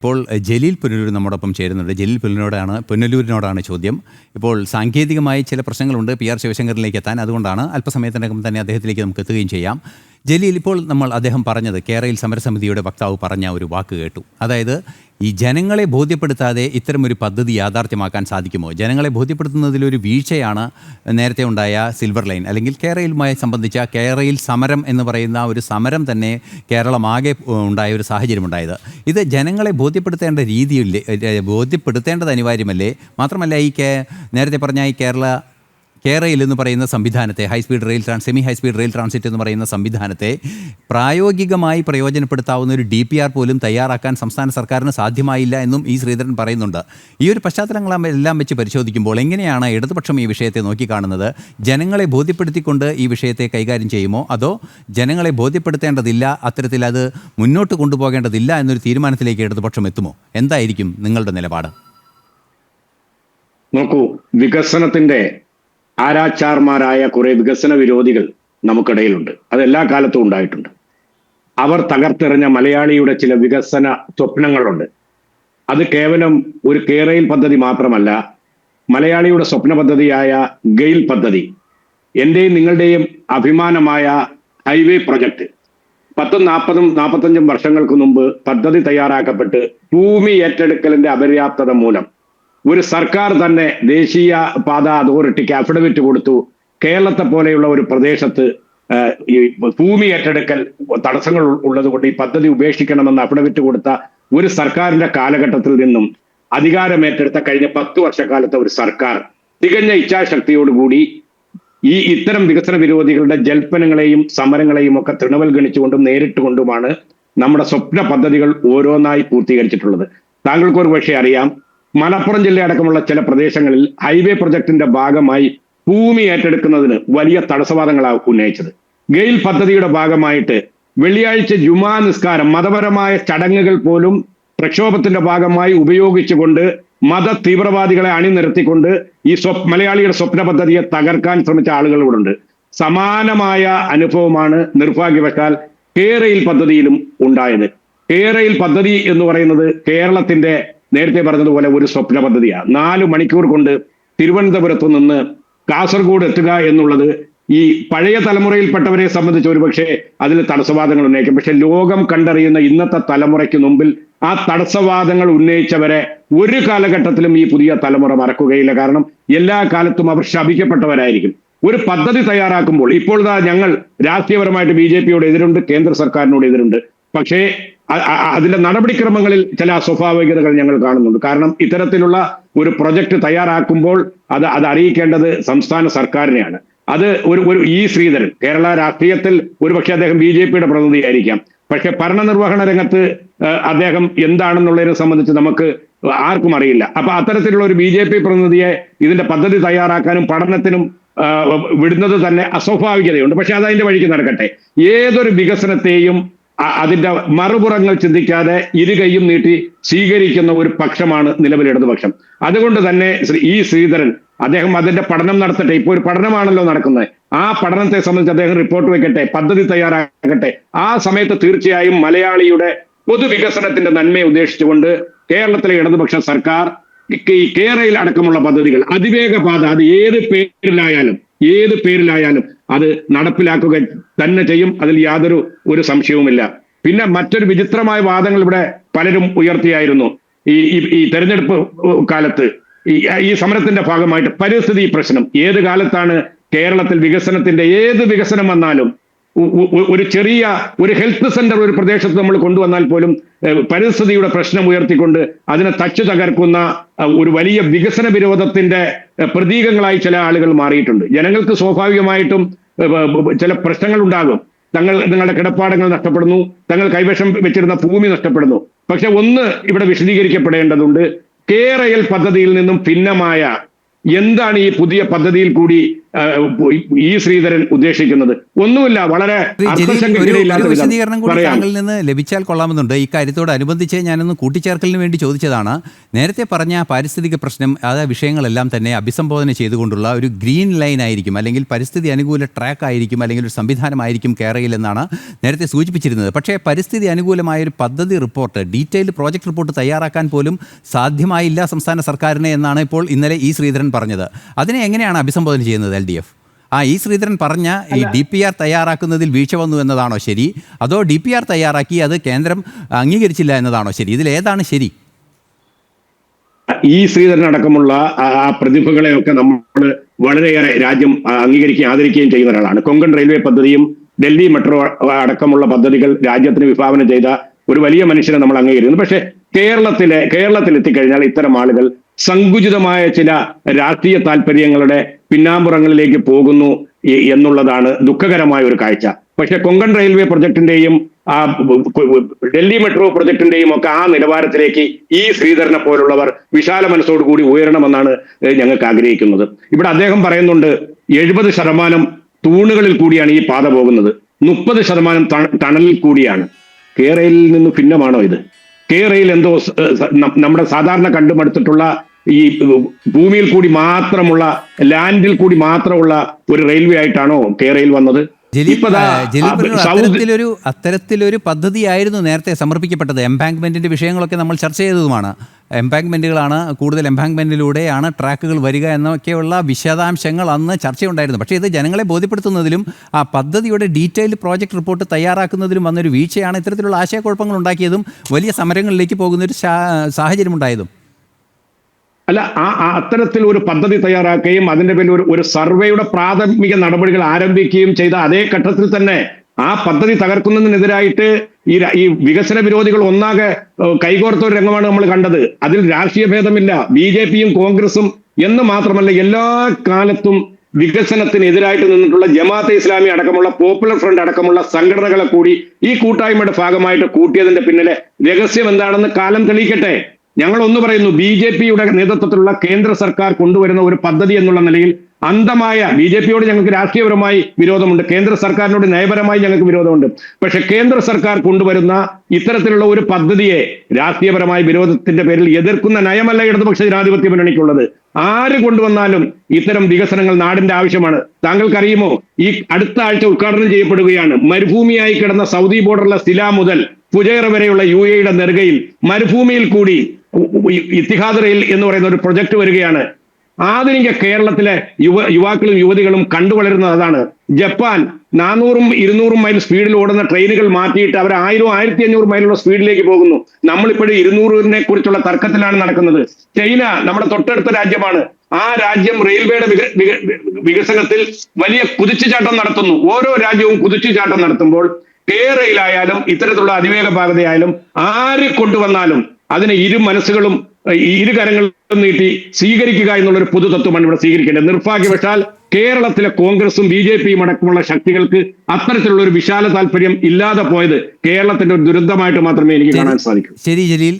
ഇപ്പോൾ ജലീൽ പുനലൂർ നമ്മോടൊപ്പം ചേരുന്നുണ്ട്. ജലീൽ പുനലൂരിനോടാണ് ചോദ്യം. ഇപ്പോൾ സാങ്കേതികമായി ചില പ്രശ്നങ്ങളുണ്ട് PR ശിവശങ്കറിലേക്ക് എത്താൻ. അതുകൊണ്ടാണ് അല്പസമയത്തിനകം തന്നെ അദ്ദേഹത്തിലേക്ക് നമുക്ക് എത്തുകയും ചെയ്യാം. ജലീൽ, ഇപ്പോൾ അദ്ദേഹം പറഞ്ഞത്, കേരളയിൽ സമരസമിതിയുടെ വക്താവ് പറഞ്ഞ ഒരു വാക്ക് കേട്ടു. അതായത്, ഈ ജനങ്ങളെ ബോധ്യപ്പെടുത്താതെ ഇത്തരമൊരു പദ്ധതി യാഥാർത്ഥ്യമാക്കാൻ സാധിക്കുമോ? ജനങ്ങളെ ബോധ്യപ്പെടുത്തുന്നതിലൊരു വീഴ്ചയാണ് നേരത്തെ ഉണ്ടായ സിൽവർ ലൈൻ, അല്ലെങ്കിൽ കേരളയുമായി സംബന്ധിച്ച കേരളയിൽ സമരം എന്ന് പറയുന്ന ഒരു സമരം തന്നെ കേരളമാകെ ഉണ്ടായ ഒരു സാഹചര്യം ഉണ്ടായത്. ഇത് ജനങ്ങളെ ബോധ്യപ്പെടുത്തേണ്ട രീതിയിൽ ബോധ്യപ്പെടുത്തേണ്ടത് അനിവാര്യമല്ലേ? മാത്രമല്ല, നേരത്തെ പറഞ്ഞ ഈ കേരളയിൽ എന്ന് പറയുന്ന സംവിധാനത്തെ, സെമി ഹൈസ്പീഡ് റെയിൽ ട്രാൻസിറ്റ് എന്ന് പറയുന്ന സംവിധാനത്തെ പ്രായോഗികമായി പ്രയോജനപ്പെടുത്താവുന്ന ഒരു DPR പോലും തയ്യാറാക്കാൻ സംസ്ഥാന സർക്കാരിന് സാധ്യമായില്ല എന്നും ശ്രീധരൻ പറയുന്നുണ്ട്. ഈ ഒരു പശ്ചാത്തലങ്ങളെല്ലാം വെച്ച് പരിശോധിക്കുമ്പോൾ എങ്ങനെയാണ് ഇടതുപക്ഷം ഈ വിഷയത്തെ നോക്കിക്കാണുന്നത്? ജനങ്ങളെ ബോധ്യപ്പെടുത്തിക്കൊണ്ട് ഈ വിഷയത്തെ കൈകാര്യം ചെയ്യുമോ, അതോ ജനങ്ങളെ ബോധ്യപ്പെടുത്തേണ്ടതില്ല, അത്തരത്തിൽ അത് മുന്നോട്ട് കൊണ്ടുപോകേണ്ടതില്ല എന്നൊരു തീരുമാനത്തിലേക്ക് ഇടതുപക്ഷം എത്തുമോ? എന്തായിരിക്കും നിങ്ങളുടെ നിലപാട്? നോക്കൂ, വികസനത്തിന്റെ ആരാച്ചാർമാരായ കുറെ വികസന വിരോധികൾ നമുക്കിടയിലുണ്ട്. അത് എല്ലാ കാലത്തും ഉണ്ടായിട്ടുണ്ട്. അവർ തകർത്തെറിഞ്ഞ മലയാളിയുടെ ചില വികസന സ്വപ്നങ്ങളുണ്ട്. അത് കേവലം ഒരു കേരയിൽ പദ്ധതി മാത്രമല്ല, മലയാളിയുടെ സ്വപ്ന പദ്ധതിയായ ഗെയിൽ പദ്ധതി, എന്റെയും നിങ്ങളുടെയും അഭിമാനമായ ഹൈവേ പ്രൊജക്ട് 40-45 വർഷങ്ങൾക്ക് മുമ്പ് പദ്ധതി തയ്യാറാക്കപ്പെട്ട് ഭൂമി ഏറ്റെടുക്കലിന്റെ അപര്യാപ്തത മൂലം ഒരു സർക്കാർ തന്നെ ദേശീയ പാത അതോറിറ്റിക്ക് അഫിഡവിറ്റ് കൊടുത്തു. കേരളത്തെ പോലെയുള്ള ഒരു പ്രദേശത്ത് ഈ ഭൂമി ഏറ്റെടുക്കൽ തടസ്സങ്ങൾ ഉള്ളതുകൊണ്ട് ഈ പദ്ധതി ഉപേക്ഷിക്കണമെന്ന് അഫിഡവിറ്റ് കൊടുത്ത ഒരു സർക്കാരിന്റെ കാലഘട്ടത്തിൽ നിന്നും അധികാരമേറ്റെടുത്ത കഴിഞ്ഞ 10 വർഷക്കാലത്തെ ഒരു സർക്കാർ തികഞ്ഞ ഇച്ഛാശക്തിയോടുകൂടി ഇത്തരം വികസന വിരോധികളുടെ ജൽപ്പനങ്ങളെയും സമരങ്ങളെയും ഒക്കെ തൃണവൽഗണിച്ചുകൊണ്ടും നേരിട്ടുകൊണ്ടുമാണ് നമ്മുടെ സ്വപ്ന പദ്ധതികൾ ഓരോന്നായി പൂർത്തീകരിച്ചിട്ടുള്ളത്. താങ്കൾക്ക് ഒരു പക്ഷേ അറിയാം, മലപ്പുറം ജില്ലയടക്കമുള്ള ചില പ്രദേശങ്ങളിൽ ഹൈവേ പ്രൊജക്ടിന്റെ ഭാഗമായി ഭൂമി ഏറ്റെടുക്കുന്നതിന് വലിയ തടസ്സവാദങ്ങളാണ് ഉന്നയിച്ചത്. ഗെയിൽ പദ്ധതിയുടെ ഭാഗമായിട്ട് വെള്ളിയാഴ്ച ജുമാ നിസ്കാരം, മതപരമായ ചടങ്ങുകൾ പോലും പ്രക്ഷോഭത്തിന്റെ ഭാഗമായി ഉപയോഗിച്ചുകൊണ്ട് മത തീവ്രവാദികളെ അണിനിരത്തിക്കൊണ്ട് ഈ മലയാളിയുടെ സ്വപ്ന പദ്ധതിയെ തകർക്കാൻ ശ്രമിച്ച ആളുകൾ ഇവിടെ ഉണ്ട്. സമാനമായ അനുഭവമാണ് നിർഭാഗ്യവശാൽ കേരയിൽ പദ്ധതിയിലും ഉണ്ടായത്. കേരയിൽ പദ്ധതി എന്ന് പറയുന്നത് കേരളത്തിന്റെ, നേരത്തെ പറഞ്ഞതുപോലെ, ഒരു സ്വപ്ന പദ്ധതിയാണ്. 4 മണിക്കൂർ കൊണ്ട് തിരുവനന്തപുരത്ത് നിന്ന് കാസർഗോഡ് എത്തുക എന്നുള്ളത് ഈ പഴയ തലമുറയിൽപ്പെട്ടവരെ സംബന്ധിച്ച് ഒരുപക്ഷെ അതിൽ തടസ്സവാദങ്ങൾ ഉന്നയിക്കും. പക്ഷെ ലോകം കണ്ടറിയുന്ന ഇന്നത്തെ തലമുറയ്ക്ക് മുമ്പിൽ ആ തടസ്സവാദങ്ങൾ ഉന്നയിച്ചവരെ ഒരു കാലഘട്ടത്തിലും ഈ പുതിയ തലമുറ മറക്കുകയില്ല. കാരണം എല്ലാ കാലത്തും അവർ ശപിക്കപ്പെട്ടവരായിരിക്കും. ഒരു പദ്ധതി തയ്യാറാക്കുമ്പോൾ ഇപ്പോൾ ഞങ്ങൾ രാഷ്ട്രീയപരമായിട്ട് BJP-യോട് എതിരുണ്ട്, കേന്ദ്ര സർക്കാരിനോട് എതിരുണ്ട്. പക്ഷേ അതിന്റെ നടപടിക്രമങ്ങളിൽ ചില അസ്വാഭാവികതകൾ ഞങ്ങൾ കാണുന്നുണ്ട്. കാരണം ഇത്തരത്തിലുള്ള ഒരു പ്രൊജക്ട് തയ്യാറാക്കുമ്പോൾ അത് അറിയിക്കേണ്ടത് സംസ്ഥാന സർക്കാരിനെയാണ്. അത് ഒരു ശ്രീധരൻ കേരള രാഷ്ട്രീയത്തിൽ ഒരുപക്ഷെ അദ്ദേഹം BJP-യുടെ പ്രതിനിധിയായിരിക്കാം. പക്ഷെ ഭരണനിർവഹണ രംഗത്ത് അദ്ദേഹം എന്താണെന്നുള്ളതിനെ സംബന്ധിച്ച് നമുക്ക് ആർക്കും അറിയില്ല. അപ്പൊ അത്തരത്തിലുള്ള ഒരു BJP പ്രതിനിധിയെ ഇതിന്റെ പദ്ധതി തയ്യാറാക്കാനും പഠനത്തിനും വിടുന്നത് തന്നെ അസ്വാഭാവികതയുണ്ട്. പക്ഷെ അതതിന്റെ വഴിക്ക് നടക്കട്ടെ. ഏതൊരു വികസനത്തെയും അതിന്റെ മറുപുറങ്ങൾ ചിന്തിക്കാതെ ഇരുകൈയും നീട്ടി സ്വീകരിക്കുന്ന ഒരു പക്ഷമാണ് നിലവിൽ ഇടതുപക്ഷം. അതുകൊണ്ട് തന്നെ ശ്രീധരൻ അദ്ദേഹം അതിന്റെ പഠനം നടത്തട്ടെ. ഇപ്പോൾ ഒരു പഠനമാണല്ലോ നടക്കുന്നത്. ആ പഠനത്തെ സംബന്ധിച്ച് അദ്ദേഹം റിപ്പോർട്ട് വെക്കട്ടെ, പദ്ധതി തയ്യാറാക്കട്ടെ. ആ സമയത്ത് തീർച്ചയായും മലയാളിയുടെ പൊതുവികസനത്തിന്റെ നന്മയെ ഉദ്ദേശിച്ചുകൊണ്ട് കേരളത്തിലെ ഇടതുപക്ഷ സർക്കാർ ഈ കേരളയിൽ അടക്കമുള്ള പദ്ധതികൾ, അതിവേഗ പാത, അത് ഏത് പേരിലായാലും അത് നടപ്പിലാക്കുക തന്നെ ചെയ്യും. അതിൽ യാതൊരു സംശയവുമില്ല. പിന്നെ മറ്റൊരു വിചിത്രമായ വാദങ്ങൾ ഇവിടെ പലരും ഉയർത്തിയായിരുന്നു. ഈ തെരഞ്ഞെടുപ്പ് കാലത്ത് ഈ സമരത്തിന്റെ ഭാഗമായിട്ട് പരിസ്ഥിതി പ്രശ്നം, ഏത് കാലത്താണ് കേരളത്തിൽ വികസനത്തിന്റെ ഏത് വികസനം വന്നാലും ഒരു ഹെൽത്ത് സെന്റർ ഒരു പ്രദേശത്ത് നമ്മൾ കൊണ്ടുവന്നാൽ പോലും പരിസ്ഥിതിയുടെ പ്രശ്നം ഉയർത്തിക്കൊണ്ട് അതിനെ തച്ചു തകർക്കുന്ന ഒരു വലിയ വികസന വിരോധത്തിന്റെ പ്രതീകങ്ങളായി ചില ആളുകൾ മാറിയിട്ടുണ്ട്. ജനങ്ങൾക്ക് സ്വാഭാവികമായിട്ടും ചില പ്രശ്നങ്ങൾ ഉണ്ടാകും. നിങ്ങളുടെ കിടപ്പാടങ്ങൾ നഷ്ടപ്പെടുന്നു, തങ്ങൾ കൈവശം വെച്ചിരുന്ന ഭൂമി നഷ്ടപ്പെടുന്നു. പക്ഷെ ഒന്ന് ഇവിടെ വിശദീകരിക്കപ്പെടേണ്ടതുണ്ട്. കേരയിൽ പദ്ധതിയിൽ നിന്നും ഭിന്നമായ എന്താണ് ഈ പുതിയ പദ്ധതിയിൽ കൂടി ഈ ശ്രീധരൻ ഉദ്ദേശിക്കുന്നത്? ഒന്നുമില്ല, വളരെ ഒരു വിശദീകരണം കൂടി താങ്കളിൽ നിന്ന് ലഭിച്ചാൽ കൊള്ളാമെന്നുണ്ട്. ഇക്കാര്യത്തോടനുബന്ധിച്ച് ഞാനൊന്ന് കൂട്ടിച്ചേർക്കലിന് വേണ്ടി ചോദിച്ചതാണ്. നേരത്തെ പറഞ്ഞ പാരിസ്ഥിതിക പ്രശ്നം വിഷയങ്ങളെല്ലാം തന്നെ അഭിസംബോധന ചെയ്തുകൊണ്ടുള്ള ഒരു ഗ്രീൻ ലൈൻ ആയിരിക്കും, അല്ലെങ്കിൽ പരിസ്ഥിതി അനുകൂല ട്രാക്ക് ആയിരിക്കും, അല്ലെങ്കിൽ ഒരു സംവിധാനമായിരിക്കും കേരളയിൽ എന്നാണ് നേരത്തെ സൂചിപ്പിച്ചിരുന്നത്. പക്ഷേ പരിസ്ഥിതി അനുകൂലമായ ഒരു പദ്ധതി റിപ്പോർട്ട്, ഡീറ്റെയിൽഡ് പ്രോജക്റ്റ് റിപ്പോർട്ട് തയ്യാറാക്കാൻ പോലും സാധ്യമായില്ല സംസ്ഥാന സർക്കാരിനെ എന്നാണ് ഇപ്പോൾ ഇന്നലെ ഇ ശ്രീധരൻ പറഞ്ഞത്. അതിനെ എങ്ങനെയാണ് അഭിസംബോധന ചെയ്യുന്നത് LDF? ഇ ശ്രീധരൻ പറഞ്ഞ ഈ DPR തയ്യാറാക്കുന്നതിൽ വീഴ്ച വന്നു എന്നതാണോ ശരി, അതോ DPR തയ്യാറാക്കി അത് കേന്ദ്രം അംഗീകരിച്ചില്ല എന്നതാണോ ശരി? ഇതിലേതാണ് ശരി? ഈ ശ്രീധരൻ അടക്കമുള്ള ആ പ്രതിഭകളെയൊക്കെ നമ്മൾ വളരെയേറെ രാജ്യം അംഗീകരിക്കുകയും ആദരിക്കുകയും ചെയ്യുന്ന ഒരാളാണ്. കൊങ്കൺ റെയിൽവേ പദ്ധതിയും ഡൽഹി മെട്രോ അടക്കമുള്ള പദ്ധതികൾ രാജ്യത്തിന് വിഭാവനം ചെയ്ത ഒരു വലിയ മനുഷ്യനെ നമ്മൾ അംഗീകരിക്കുന്നു. പക്ഷേ കേരളത്തിൽ എത്തിക്കഴിഞ്ഞാൽ ഇത്തരം ആളുകൾ സങ്കുചിതമായ ചില രാഷ്ട്രീയ താല്പര്യങ്ങളുടെ പിന്നാമ്പുറങ്ങളിലേക്ക് പോകുന്നു എന്നുള്ളതാണ് ദുഃഖകരമായ ഒരു കാഴ്ച. പക്ഷെ കൊങ്കൺ റെയിൽവേ പ്രൊജക്ടിന്റെയും ഡൽഹി മെട്രോ പ്രൊജക്ടിന്റെയും ഒക്കെ ആ നിലവാരത്തിലേക്ക് ഈ ശ്രീധരനെ പോലുള്ളവർ വിശാല മനസ്സോടുകൂടി ഉയരണമെന്നാണ് ഞങ്ങൾക്ക് ആഗ്രഹിക്കുന്നത്. ഇവിടെ അദ്ദേഹം പറയുന്നുണ്ട് 70% തൂണുകളിൽ കൂടിയാണ് ഈ പാത പോകുന്നത്, 30% ടണലിൽ കൂടിയാണ്. കേരളയിൽ നിന്ന് ഭിന്നമാണോ ഇത്? കേരളയിൽ എന്തോ നമ്മുടെ സാധാരണ കണ്ടുമടുത്തിട്ടുള്ള ഈ ഭൂമിയിൽ കൂടി മാത്രമുള്ള, ലാൻഡിൽ കൂടി മാത്രമുള്ള ഒരു റെയിൽവേ ആയിട്ടാണോ കേരളയിൽ വന്നത്? അത്തരത്തിലൊരു പദ്ധതിയായിരുന്നു നേരത്തെ സമർപ്പിക്കപ്പെട്ടത്. എംബാങ്ക്മെന്റിന്റെ വിഷയങ്ങളൊക്കെ നമ്മൾ ചർച്ച ചെയ്തതുമാണ്. എംബാങ്ക്മെന്റുകളാണ്, കൂടുതൽ എംബാങ്ക്മെന്റിലൂടെയാണ് ട്രാക്കുകൾ വരിക എന്നൊക്കെയുള്ള വിശദാംശങ്ങൾ അന്ന് ചർച്ചയുണ്ടായിരുന്നു. പക്ഷേ ഇത് ജനങ്ങളെ ബോധ്യപ്പെടുത്തുന്നതിലും ആ പദ്ധതിയുടെ ഡീറ്റെയിൽഡ് പ്രോജക്റ്റ് റിപ്പോർട്ട് തയ്യാറാക്കുന്നതിലും വന്നൊരു വീഴ്ചയാണ് ഇത്തരത്തിലുള്ള ആശയക്കുഴപ്പങ്ങൾ ഉണ്ടാക്കിയതും വലിയ സമരങ്ങളിലേക്ക് പോകുന്നൊരു സാഹചര്യം ഉണ്ടായതും. അല്ല, അത്തരത്തിൽ ഒരു പദ്ധതി തയ്യാറാക്കുകയും അതിന്റെ പേരിൽ ഒരു സർവേയുടെ പ്രാഥമിക നടപടികൾ ആരംഭിക്കുകയും ചെയ്ത അതേ ഘട്ടത്തിൽ തന്നെ ആ പദ്ധതി തകർക്കുന്നതിനെതിരായിട്ട് ഈ വികസന വിരോധികൾ ഒന്നാകെ കൈകോർത്ത ഒരു രംഗമാണ് നമ്മൾ കണ്ടത്. അതിൽ രാഷ്ട്രീയ ഭേദമില്ല. BJPയും കോൺഗ്രസും എന്ന് മാത്രമല്ല എല്ലാ കാലത്തും വികസനത്തിനെതിരായിട്ട് നിന്നിട്ടുള്ള ജമാഅത്തെ ഇസ്ലാമി അടക്കമുള്ള പോപ്പുലർ ഫ്രണ്ട് അടക്കമുള്ള സംഘടനകളെ കൂടി ഈ കൂട്ടായ്മയുടെ ഭാഗമായിട്ട് കൂട്ടിയതിന്റെ പിന്നിലെ രഹസ്യം എന്താണെന്ന് കാലം തെളിയിക്കട്ടെ. ഞങ്ങൾ ഒന്ന് പറയുന്നു, BJPയുടെ നേതൃത്വത്തിലുള്ള കേന്ദ്ര സർക്കാർ കൊണ്ടുവരുന്ന ഒരു പദ്ധതി എന്നുള്ള നിലയിൽ അന്ധമായ BJPയോട് ഞങ്ങൾക്ക് രാഷ്ട്രീയപരമായി വിരോധമുണ്ട്, കേന്ദ്ര സർക്കാരിനോട് നയപരമായി ഞങ്ങൾക്ക് വിരോധമുണ്ട്. പക്ഷെ കേന്ദ്ര സർക്കാർ കൊണ്ടുവരുന്ന ഇത്തരത്തിലുള്ള ഒരു പദ്ധതിയെ രാഷ്ട്രീയപരമായ വിരോധത്തിന്റെ പേരിൽ എതിർക്കുന്ന നയമല്ല ഇടതുപക്ഷ ജനാധിപത്യ മുന്നണിക്കുള്ളത്. ആര് കൊണ്ടുവന്നാലും ഇത്തരം വികസനങ്ങൾ നാടിന്റെ ആവശ്യമാണ്. താങ്കൾക്കറിയുമോ, ഈ അടുത്ത ആഴ്ച ഉദ്ഘാടനം ചെയ്യപ്പെടുകയാണ് മരുഭൂമിയായി കിടന്ന സൗദി ബോർഡറിലെ സില മുതൽ ഫുജൈറ വരെയുള്ള UAEയുടെ നെറുകയിൽ മരുഭൂമിയിൽ കൂടി ഇത്തിഹാദ് റെയിൽ എന്ന് പറയുന്ന ഒരു പ്രൊജക്ട് വരികയാണ്. ആധുനിക കേരളത്തിലെ യുവാക്കളും യുവതികളും കണ്ടുവളരുന്നത് അതാണ്. ജപ്പാൻ 400-200 മൈൽ സ്പീഡിൽ ഓടുന്ന ട്രെയിനുകൾ മാറ്റിയിട്ട് അവർ 1000-1500 മൈലുള്ള സ്പീഡിലേക്ക് പോകുന്നു. നമ്മളിപ്പോഴും 200-നെ കുറിച്ചുള്ള തർക്കത്തിലാണ് നടക്കുന്നത്. ചൈന നമ്മുടെ തൊട്ടടുത്ത രാജ്യമാണ്. ആ രാജ്യം റെയിൽവേയുടെ വികസനത്തിൽ വലിയ കുതിച്ചുചാട്ടം നടത്തുന്നു. ഓരോ രാജ്യവും കുതിച്ചുചാട്ടം നടത്തുമ്പോൾ കേരളയിലായാലും ഇത്തരത്തിലുള്ള അതിവേഗ പാതയായാലും ആര് കൊണ്ടുവന്നാലും അതിനെ ഇരു മനസ്സുകളും ഇരു കരങ്ങളും നീട്ടി സ്വീകരിക്കുക എന്നുള്ളൊരു പൊതുതത്വമാണ് ഇവിടെ സ്വീകരിക്കേണ്ടത്. നിർഭാഗ്യവശാൽ കേരളത്തിലെ കോൺഗ്രസും BJPയും അടക്കമുള്ള ശക്തികൾക്ക് അത്തരത്തിലുള്ള ഒരു വിശാല താല്പര്യം ഇല്ലാതെ പോയത് കേരളത്തിന്റെ ഒരു ദുരന്തമായിട്ട് മാത്രമേ എനിക്ക് കാണാൻ സാധിക്കൂ. ശരി ജലീൽ.